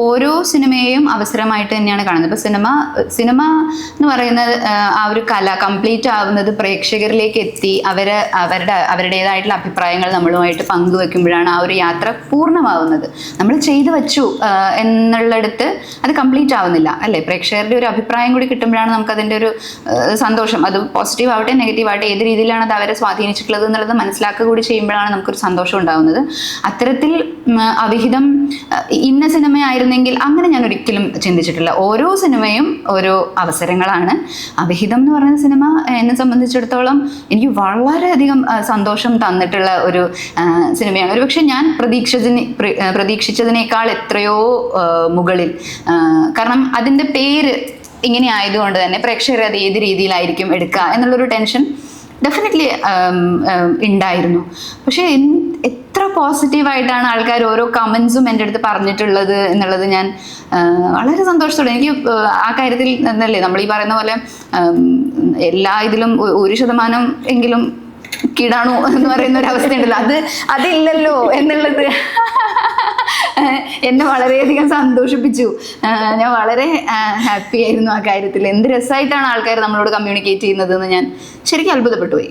ഓരോ സിനിമയെയും അവസരമായിട്ട് തന്നെയാണ് കാണുന്നത്. ഇപ്പൊ സിനിമ എന്ന് പറയുന്നത് ആ ഒരു കല കംപ്ലീറ്റ് ആവുന്നത് പ്രേക്ഷകരിലേക്ക് എത്തി അവരുടേതായിട്ടുള്ള അഭിപ്രായങ്ങൾ നമ്മളുമായിട്ട് പങ്കുവെക്കുമ്പോഴാണ് ആ ഒരു യാത്ര പൂർണ്ണമാവുന്നത്. നമ്മൾ ചെയ്തു വച്ചു എന്നുള്ളിടത്ത് അത് കംപ്ലീറ്റ് ആവുന്നില്ല അല്ലേ? പ്രേക്ഷകരുടെ ഒരു അഭിപ്രായം കൂടി കിട്ടുമ്പോഴാണ് നമുക്കതിൻ്റെ ഒരു സന്തോഷം, അത് പോസിറ്റീവ് ആവട്ടെ നെഗറ്റീവ് ആവട്ടെ ഏത് രീതിയിലാണ് അത് അവരെ സ്വാധീനിച്ചിട്ടുള്ളത് എന്നുള്ളത് മനസ്സിലാക്കുക കൂടി ചെയ്യുമ്പോഴാണ് നമുക്കൊരു സന്തോഷം ഉണ്ടാവുന്നത്. അത്തരത്തിൽ അവിഹിതം ഇന്ന സിനിമയായിരുന്നെങ്കിൽ അങ്ങനെ ഞാൻ ഒരിക്കലും ചിന്തിച്ചിട്ടില്ല. ഓരോ സിനിമയും ഓരോ അവസരങ്ങളാണ്. അവിഹിതം എന്ന് പറയുന്ന സിനിമ എന്നെ സംബന്ധിച്ചിടത്തോളം എനിക്ക് വളരെയധികം സന്തോഷം തന്നിട്ടുള്ള ഒരു സിനിമയാണ്. ഒരുപക്ഷെ ഞാൻ പ്രതീക്ഷിച്ചതിനേക്കാൾ എത്രയോ മുകളിൽ. കാരണം അതിൻ്റെ പേര് ഇങ്ങനെ ആയതുകൊണ്ട് തന്നെ പ്രേക്ഷകർ അത് ഏത് രീതിയിലായിരിക്കും എടുക്കുക എന്നുള്ളൊരു ടെൻഷൻ ഡെഫിനറ്റ്ലി ഉണ്ടായിരുന്നു. പക്ഷേ എത്ര പോസിറ്റീവായിട്ടാണ് ആൾക്കാർ ഓരോ കമൻസും എൻ്റെ അടുത്ത് പറഞ്ഞിട്ടുള്ളത് എന്നുള്ളത് ഞാൻ വളരെ സന്തോഷത്തോടെ, എനിക്ക് ആ കാര്യത്തിൽ എന്നല്ലേ നമ്മൾ ഈ പറയുന്ന പോലെ എല്ലാ ഇതിലും 1% എങ്കിലും കീടാണു എന്ന് പറയുന്ന ഒരു അവസ്ഥ ഉണ്ടല്ലോ, അതില്ലല്ലോ എന്നുള്ളത് എന്നെ വളരെയധികം സന്തോഷിപ്പിച്ചു. ഞാൻ വളരെ ഹാപ്പി ആയിരുന്നു ആ കാര്യത്തിൽ. എന്ത് രസമായിട്ടാണ് ആൾക്കാർ നമ്മളോട് കമ്മ്യൂണിക്കേറ്റ് ചെയ്യുന്നത് എന്ന് ഞാൻ ശരിക്കും അത്ഭുതപ്പെട്ടു പോയി.